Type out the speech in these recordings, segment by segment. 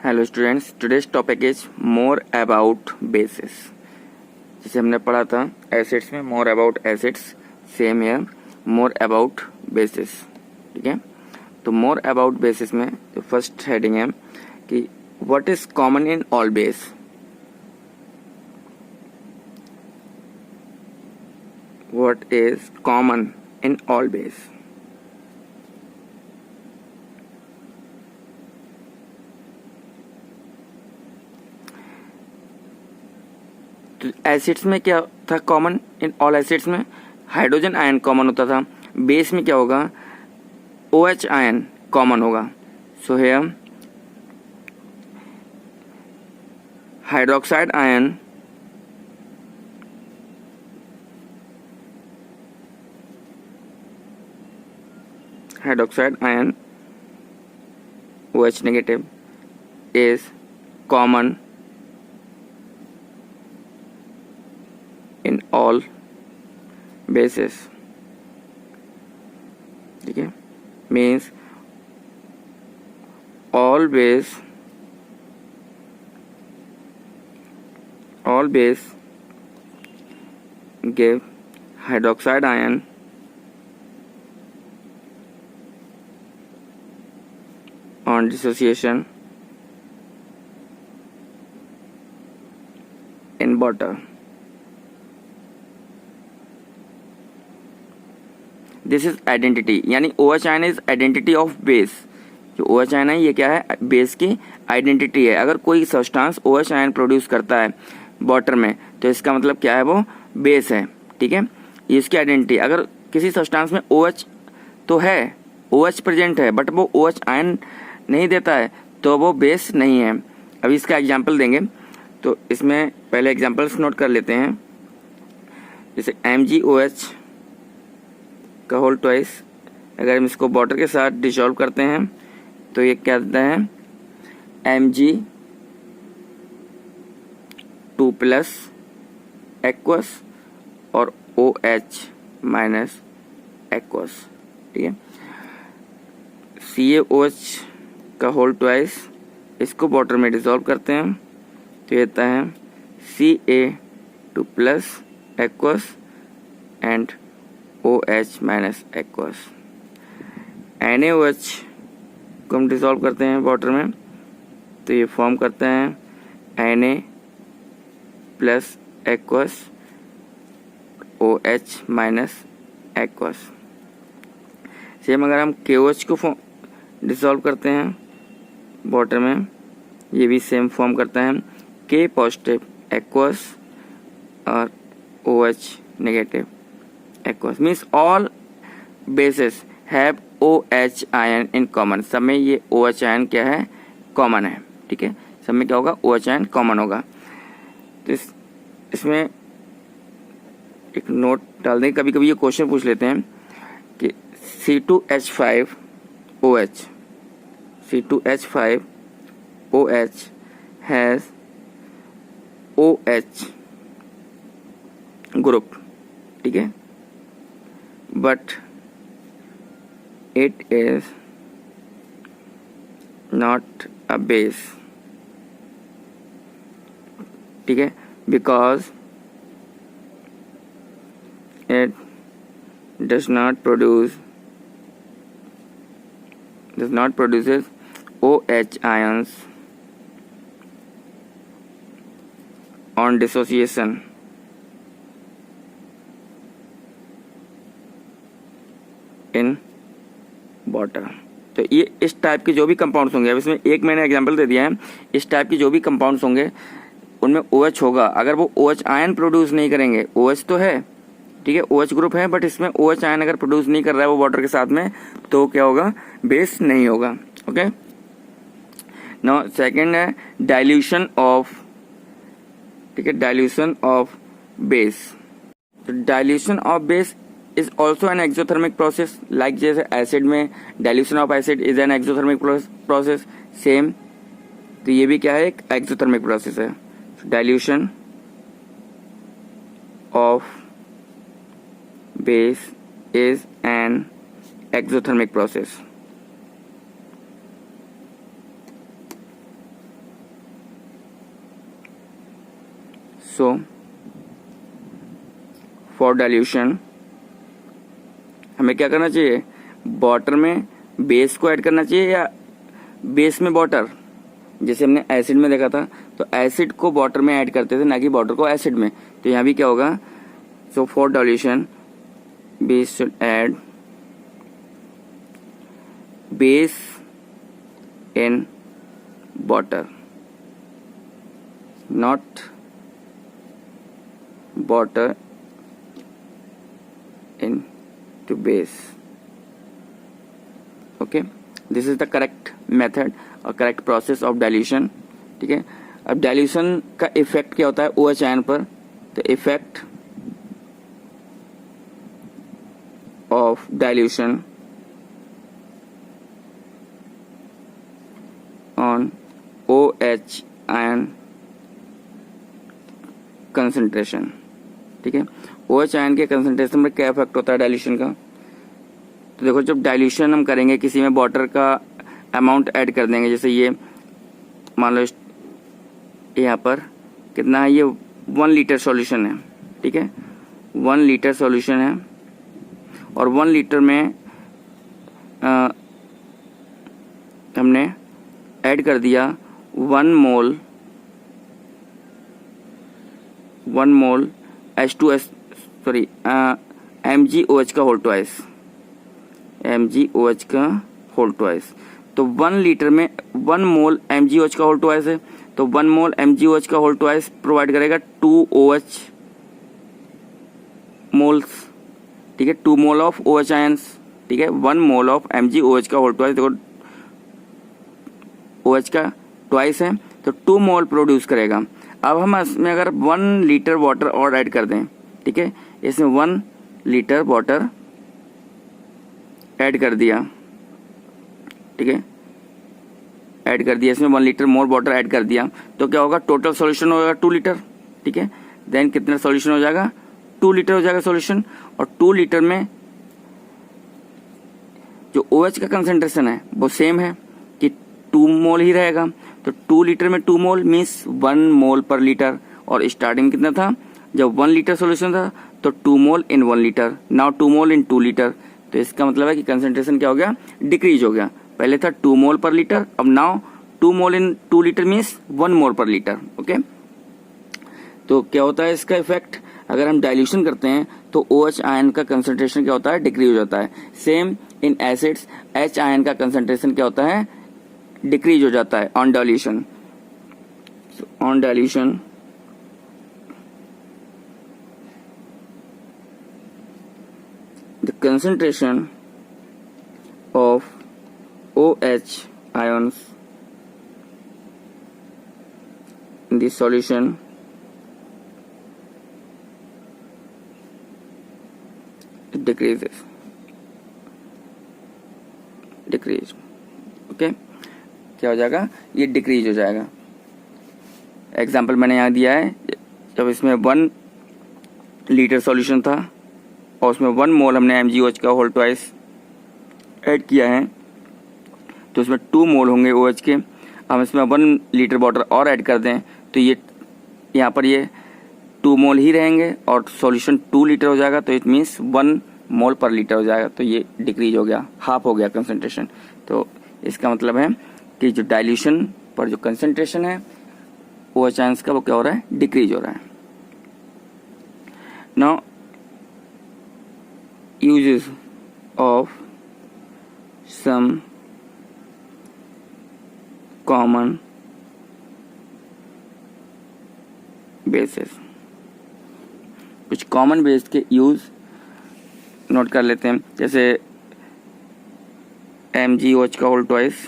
Hello students, today's topic is more about basis. जैसे हमने पढ़ा था एसिड्स में more about acids, same here more about basis. ठीक है, तो मोर अबाउट बेसिस में जो फर्स्ट हेडिंग है कि what is common in all base. What is common in all base. तो एसिड्स में क्या था कॉमन इन ऑल एसिड्स में? हाइड्रोजन आयन कॉमन होता था। बेस में क्या होगा? OH आयन कॉमन होगा। So here hydroxide ion OH negative is common in all bases। ठीक है, means all base give hydroxide ion on dissociation in water। This is identity, यानी OH ion is identity of base. जो OH ion है ये क्या है? Base की identity है। अगर कोई सब्सटेंस OH आयन प्रोड्यूस करता है वाटर में तो इसका मतलब क्या है? वो बेस है। ठीक है, ये इसकी आइडेंटिटी। अगर किसी सब्सटेंस में OH तो है, OH प्रेजेंट है, बट वो OH आयन नहीं देता है तो वो बेस नहीं है। अभी इसका एग्जाम्पल देंगे, तो इसमें पहले एग्जाम्पल्स नोट कर लेते हैं। जैसे MgOH का होल ट्वाइस, अगर हम इसको वाटर के साथ डिसॉल्व करते हैं तो ये क्या देता है? Mg2+ एक्वस और OH- एक्वस। ठीक है, CaOH का होल ट्वाइस, इसको वाटर में डिसॉल्व करते हैं तो ये देता है Ca2+ aqueous and OH- aqueous. NaOH को हम डिसॉल्व करते हैं वाटर में तो ये फॉर्म करते हैं Na+ aqueous OH- aqueous. Same अगर हम KOH को डिसॉल्व करते हैं वाटर में, ये भी सेम फॉर्म करता है K+ एक्वस और OH- aqueous. Means all bases have OH ion in common. सब में ये OH आयन क्या है? कॉमन है। ठीक है, सब में क्या होगा? OH आयन कॉमन होगा। तो इसमें एक नोट डाल दें, कभी कभी ये क्वेश्चन पूछ लेते हैं कि C2H5OH हैज OH ग्रुप। ठीक है, but it is not a base। ठीक है, because it does not produces OH ions on dissociation in water. तो ये इस टाइप के जो भी कंपाउंड्स होंगे, अब इसमें एक मैंने एग्जांपल दे दिया है, इस टाइप के जो भी कंपाउंड्स होंगे उनमें OH होगा। अगर वो OH आयन प्रोड्यूस नहीं करेंगे, OH तो है, ठीक है, OH ग्रुप है, बट इसमें OH आयन अगर प्रोड्यूस नहीं कर रहा है वो वाटर के साथ में, तो क्या होगा? बेस नहीं होगा। ओके, नाउ सेकंड है डाइल्यूशन ऑफ। ठीक है, डाइल्यूशन ऑफ बेस। तो dilution of base is also an exothermic process, like जैसे एसिड में dilution of acid is an exothermic process, same. तो ये भी क्या है? एक एक्सोथर्मिक प्रोसेस है। Dilution of base is an exothermic process. So for dilution हमें क्या करना चाहिए, वाटर में बेस को ऐड करना चाहिए या बेस में वाटर, जैसे हमने एसिड में देखा था तो एसिड को वाटर में ऐड करते थे ना कि वाटर को एसिड में। तो यहाँ भी क्या होगा, so for dilution base should add base in water, not water into base. Okay, this is the correct method or correct process of dilution. ठीक है, अब डाइल्यूशन का इफेक्ट क्या होता है OH आयन पर, तो effect of dilution on OH ion concentration. ठीक है, OH आयन के कंसंट्रेशन में क्या इफेक्ट होता है डाइल्यूशन का, तो देखो जब डाइल्यूशन हम करेंगे किसी में वाटर का अमाउंट ऐड कर देंगे, जैसे ये मान लो यहाँ पर कितना है, ये 1 लीटर सॉल्यूशन है। ठीक है, 1 लीटर सॉल्यूशन है और 1 लीटर में हमने ऐड कर दिया 1 मोल H2S सॉरी MgOH का होल ट्वाइस, MgOH का होल ट्वाइस। तो 1 लीटर में 1 मोल MgOH का होल ट्वाइस है, तो 1 मोल MgOH का होल ट्वाइस प्रोवाइड करेगा 2 OH मोल्स। ठीक है, 2 मोल ऑफ OH आयंस। ठीक है, 1 मोल ऑफ MgOH का होल ट्वाइस, देखो OH का ट्वाइस है तो 2 मोल प्रोड्यूस करेगा। अब हम इसमें अगर 1 लीटर वाटर और ऐड कर दें, ठीक है, इसमें 1 लीटर वाटर ऐड कर दिया, ठीक है, ऐड कर दिया, इसमें 1 लीटर मोर वाटर ऐड कर दिया, तो क्या होगा, टोटल सॉल्यूशन हो जाएगा 2 लीटर। ठीक है, देन कितना सॉल्यूशन हो जाएगा, 2 लीटर हो जाएगा सॉल्यूशन। और 2 लीटर में जो OH का कंसेंट्रेशन है वो सेम है कि 2 मोल ही रहेगा, तो 2 लीटर में 2 मोल मीन्स 1 मोल पर लीटर। और स्टार्टिंग में कितना था, जब 1 लीटर सॉल्यूशन था तो 2 मोल इन 1 लीटर, नाउ 2 मोल इन 2 लीटर। तो इसका मतलब है कि कंसेंट्रेशन क्या हो गया, डिक्रीज हो गया। पहले था 2 मोल पर लीटर, अब नाउ 2 मोल इन 2 लीटर मीन्स 1 मोल पर लीटर। ओके, तो क्या होता है इसका इफेक्ट, अगर हम डाइल्यूशन करते हैं तो OH आयन का कंसेंट्रेशन क्या होता है, डिक्रीज हो जाता है। Same in acids H ion का कंसेंट्रेशन क्या होता है, डिक्रीज हो जाता है on dilution. On dilution the concentration of OH ions in the solution decrease। Okay, क्या हो जाएगा, ये डिक्रीज हो जाएगा। एग्जाम्पल मैंने यहाँ दिया है, जब इसमें 1 लीटर सॉल्यूशन था और उसमें 1 मोल हमने MgOH का होल ट्वाइस ऐड किया है, तो उसमें 2 मोल होंगे OH के। हम इसमें 1 लीटर वाटर और ऐड कर दें तो ये यहाँ पर ये 2 मोल ही रहेंगे और सॉल्यूशन 2 लीटर हो जाएगा, तो इट मीन्स 1 मोल पर लीटर हो जाएगा, तो ये डिक्रीज हो गया, हाफ हो गया कंसंट्रेशन। तो इसका मतलब है कि जो डाइल्यूशन पर जो कंसंट्रेशन है OH आयंस का वो क्या हो रहा है, डिक्रीज हो रहा है। Now uses of some common bases, कुछ कॉमन बेस के यूज नोट कर लेते हैं, जैसे MgOH का होल ट्वाइस,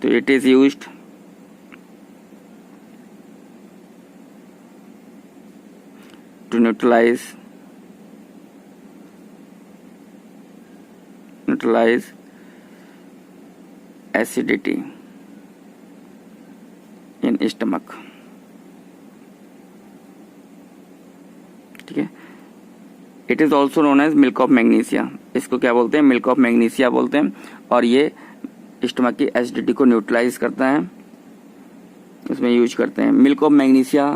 तो it is used to neutralize acidity in stomach। ठीक है, it is also known as milk of magnesia, इसको क्या बोलते हैं, मिल्क ऑफ मैग्नीशिया बोलते हैं। और ये स्टमक की एसिडिटी को न्यूट्रलाइज करता है, उसमें यूज करते हैं। मिल्क ऑफ मैग्नीशिया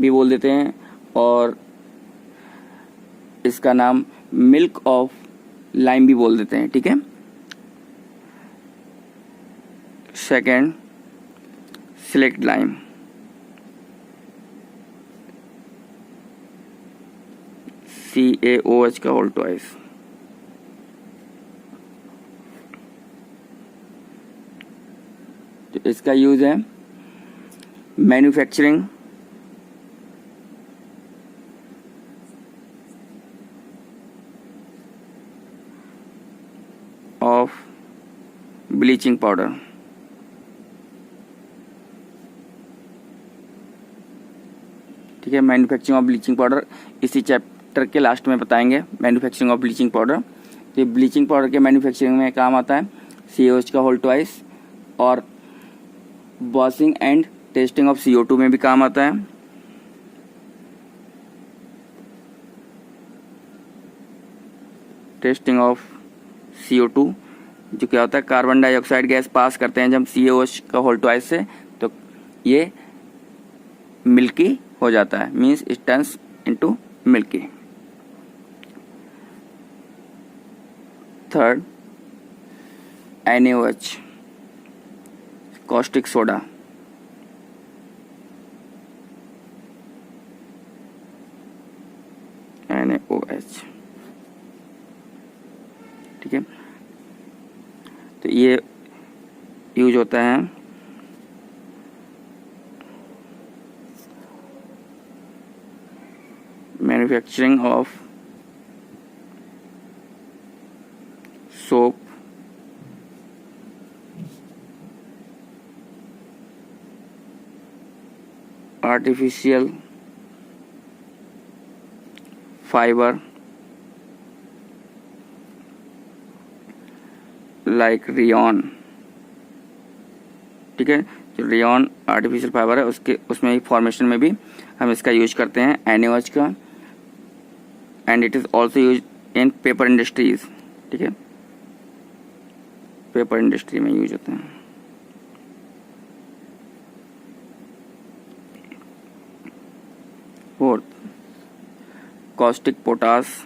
भी बोल देते हैं, और इसका नाम मिल्क ऑफ लाइम भी बोल देते हैं, ठीक है। सेकेंड, सिलेक्ट लाइम, CaOH का होल ट्वाइस। तो इसका यूज है मैन्युफैक्चरिंग ऑफ ब्लीचिंग पाउडर। ठीक है, मैन्युफैक्चरिंग ऑफ ब्लीचिंग पाउडर इसी चैप्टर के लास्ट में बताएंगे, मैन्युफैक्चरिंग ऑफ ब्लीचिंग पाउडर। तो ब्लीचिंग पाउडर के मैन्युफैक्चरिंग में काम आता है CaOH का होल ट्वाइस, और washing and testing of CO2 में भी काम आता है। टेस्टिंग ऑफ CO2 जो क्या होता है, कार्बन डाइऑक्साइड गैस पास करते हैं जब CaOH का होल ट्वाइस से, तो ये मिल्की हो जाता है, means it turns into milky. Third, NaOH caustic soda. NaOH, ठीक है। तो ये यूज होता है manufacturing of soap, artificial fibre like rayon, ठीक है। जो रेयॉन आर्टिफिशियल फाइबर है उसमें ही फॉर्मेशन में भी हम इसका यूज करते हैं NaOH का, and it is also use in paper industries, ठीक है, पेपर इंडस्ट्री में यूज होते हैं। फोर्थ, कॉस्टिक पोटास,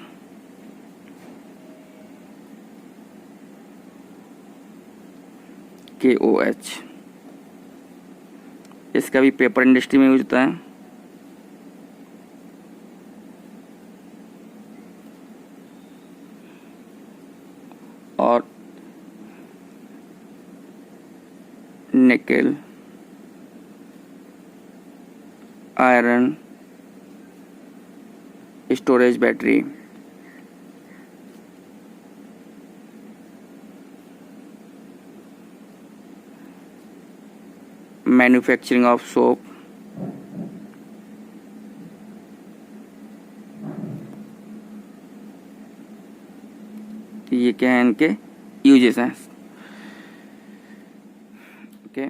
KOH, इसका भी पेपर इंडस्ट्री में यूज होता है। और nickel, iron storage battery, manufacturing of soap, ये क्या है, इनके यूजेस हैं, ओके।